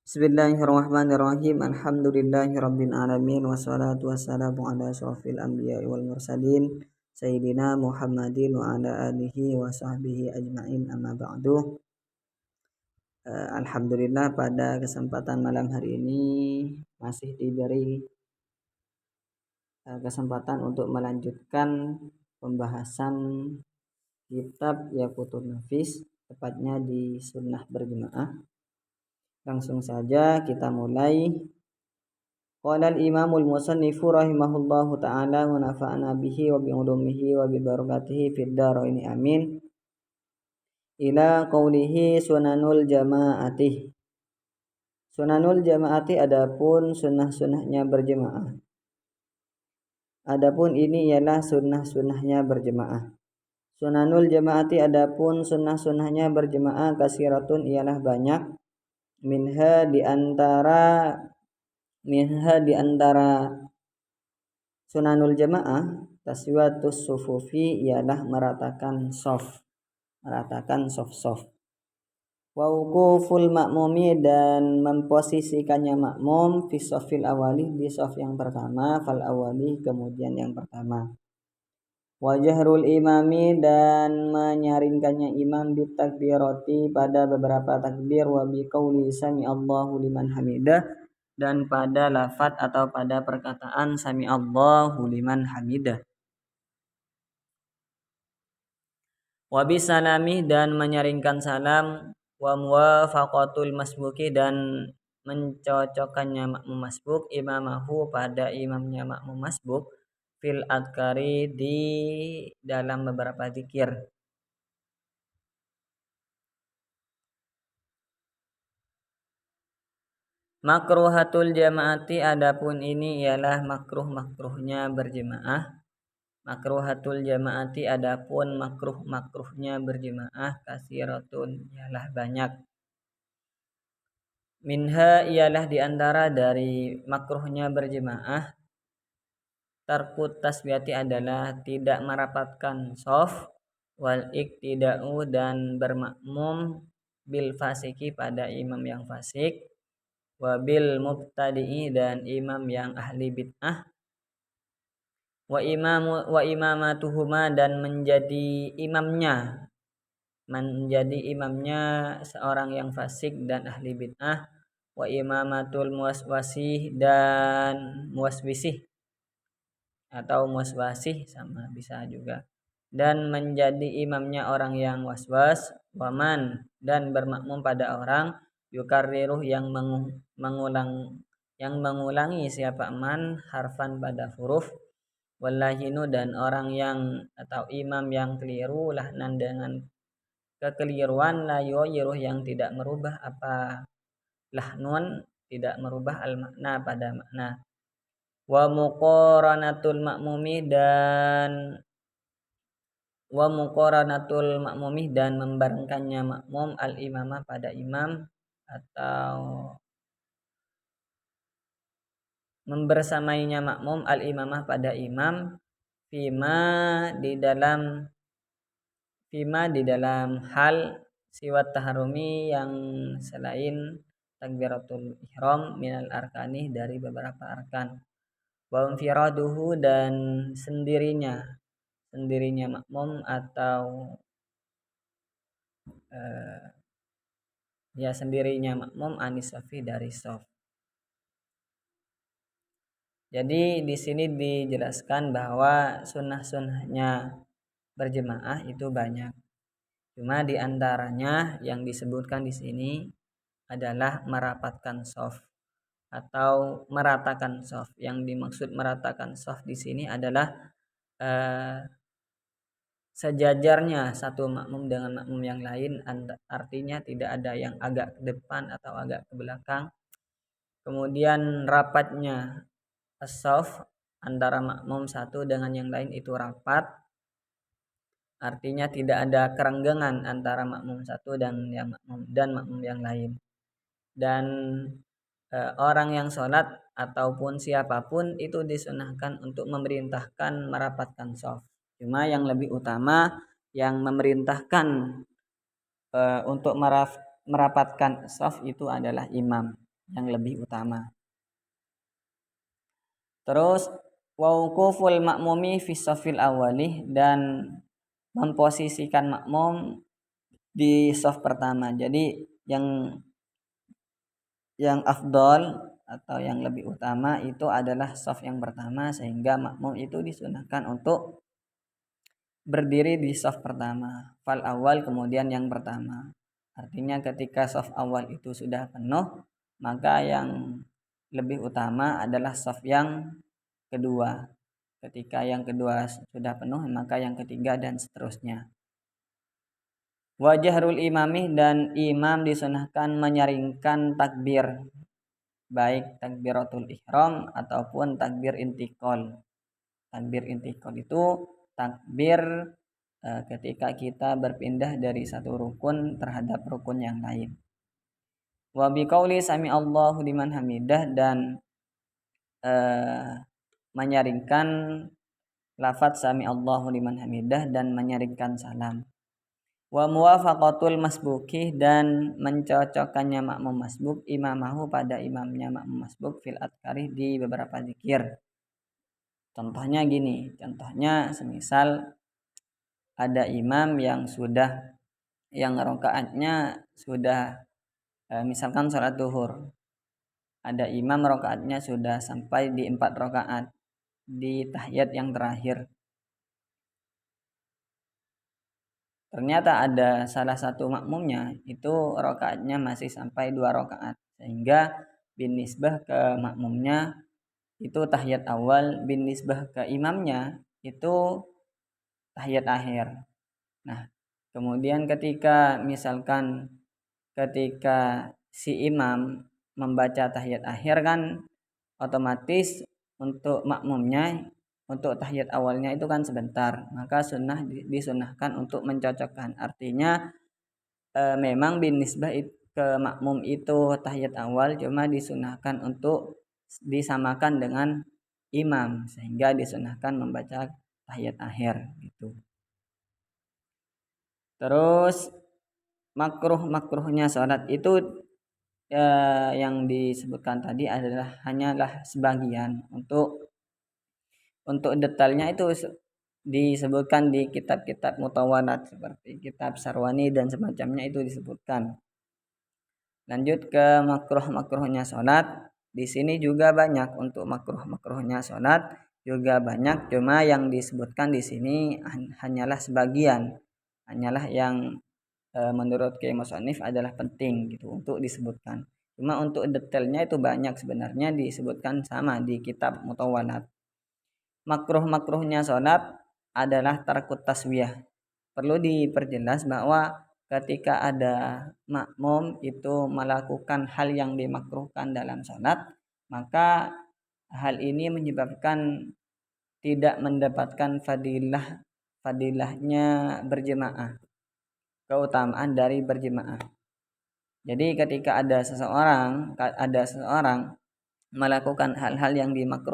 Bismillahirrahmanirrahim. Alhamdulillahirabbil alamin wassalatu wassalamu ala asyrofil anbiya'i wal mursalin sayyidina Muhammadin wa ala alihi wa sahbihi ajmain, amma ba'du. Alhamdulillah pada kesempatan malam hari ini masih diberi kesempatan untuk melanjutkan pembahasan kitab Yaqutun Nafis, tepatnya di sunnah berjemaah. Langsung saja kita mulai. Qala al-imamul musannifu rahimahullahu ta'ala wa nafa'ana bihi wa bi ulumihi wa bi barakatihi fid dharain amin. Ila qaulihi sunanul jama'ati. Sunanul jama'ati adapun sunnah-sunnahnya berjemaah. Adapun ini ialah sunnah-sunnahnya berjemaah. Sunanul jama'ati adapun sunnah-sunnahnya berjemaah kasiratun ialah banyak. Minha di antara sunanul jamaah taswiyatus sufufi ialah meratakan sof wa wuquful ma'mumi dan memposisikannya makmum fi sofil awali di sof yang pertama, fal awali kemudian yang pertama. Wa jahrul imami dan menyaringkannya imam bitakbirati pada beberapa takbir, wa bi qauli sami Allahu liman hamidah dan pada lafaz atau pada perkataan sami Allahu liman hamidah. Wa bi salami dan menyaringkan salam, wa muwafaqatul masbuki dan mencocokkannya makmum masbuk imamahu pada imamnya makmum masbuk fil adkari di dalam beberapa zikir. Makruhatul jamaati adapun ini ialah makruhnya berjemaah. Makruhatul jamaati adapun makruhnya berjemaah kasiratun ialah banyak. Minha ialah diantara dari makruhnya berjemaah tarkut tasbihati adalah tidak merapatkan shaf, wal iktida'u dan bermakmum bil fasiki pada imam yang fasik, wa bil mubtadi'i dan imam yang ahli bid'ah, wa imamatuhuma dan menjadi imamnya seorang yang fasik dan ahli bid'ah, wa imamatul muwaswisih dan muwaswisih atau muswasih sama bisa juga, dan menjadi imamnya orang yang waswas, waman dan bermakmum pada orang yukarriruh yang mengulangi siapa man harfan pada huruf, wallahinu dan orang yang atau imam yang keliru lahnan dengan kekeliruan, la yuyiruh yang tidak merubah apa lahnun tidak merubah al makna pada makna. Wa muqaranatul ma'mumi dan membarengkannya makmum al imamah pada imam atau membersamainya makmum al imamah pada imam fima di dalam hal siwat taharumi yang selain takbiratul ihram minal arkani dari beberapa arkan. Wa infiraduhu dan sendirinya makmum atau sendirinya makmum anis safi dari shaf. Jadi di sini dijelaskan bahwa sunnah-sunnahnya berjemaah itu banyak. Cuma di antaranya yang disebutkan di sini adalah merapatkan shaf atau meratakan shaf. Yang dimaksud meratakan shaf di sini adalah sejajarnya satu makmum dengan makmum yang lain, artinya tidak ada yang agak ke depan atau agak ke belakang. Kemudian rapatnya shaf antara makmum satu dengan yang lain itu rapat, artinya tidak ada kerenggangan antara makmum satu dan makmum yang lain. Dan orang yang sholat ataupun siapapun itu disunahkan untuk memerintahkan merapatkan shaf. Cuma yang lebih utama yang memerintahkan untuk merapatkan shaf itu adalah imam. yang lebih utama. Terus wauquful makmumi fi shafil awali, dan memposisikan makmum di shaf pertama. Jadi yang afdol atau yang lebih utama itu adalah shaf yang pertama, sehingga makmum itu disunahkan untuk berdiri di shaf pertama. Fal awal, kemudian yang pertama. Artinya ketika shaf awal itu sudah penuh, maka yang lebih utama adalah shaf yang kedua. Ketika yang kedua sudah penuh, maka yang ketiga dan seterusnya. Wajahrul imamih, dan imam disunahkan menyaringkan takbir, baik takbiratul ihram ataupun takbir intikal. Takbir intikal itu takbir ketika kita berpindah dari satu rukun terhadap rukun yang lain. Wa biqauli sami Allahu liman hamidah, dan menyaringkan lafaz sami Allahu liman hamidah dan menyaringkan salam. Wa muwafaqatul masbuki, dan mencocokkannya makmum masbuk imamahu pada imamnya makmum masbuk fil adkari, di beberapa zikir. Contohnya gini, semisal ada imam yang rakaatnya sudah misalkan sholat duhur, ada imam rakaatnya sudah sampai di 4 rakaat di tahiyat yang terakhir. Ternyata ada salah satu makmumnya itu rakaatnya masih sampai 2 rakaat, sehingga binisbah ke makmumnya itu tahiyat awal, binisbah ke imamnya itu tahiyat akhir. Nah, kemudian ketika si imam membaca tahiyat akhir, kan otomatis untuk makmumnya untuk tahiyat awalnya itu kan sebentar, maka disunahkan untuk mencocokkan. Artinya memang binisbah ke makmum itu tahiyat awal, cuma disunahkan untuk disamakan dengan imam, sehingga disunahkan membaca tahiyat akhir gitu. Terus makruhnya sholat itu yang disebutkan tadi hanyalah sebagian. Untuk detailnya itu disebutkan di kitab-kitab mutawalat seperti kitab Sarwani dan semacamnya, itu disebutkan. Lanjut ke makruhnya sholat. Di sini juga banyak, untuk makruhnya sholat juga banyak, cuma yang disebutkan di sini hanyalah sebagian, hanyalah yang menurut Kiai Musannif adalah penting gitu untuk disebutkan. Cuma untuk detailnya itu banyak sebenarnya disebutkan sama di kitab mutawalat. Makruhnya sholat adalah tarkut taswiyah. Perlu diperjelas bahwa ketika ada makmum itu melakukan hal yang dimakruhkan dalam sholat, maka hal ini menyebabkan tidak mendapatkan fadilahnya berjemaah, keutamaan dari berjemaah. Jadi ketika ada seseorang melakukan hal-hal yang dimakruhkan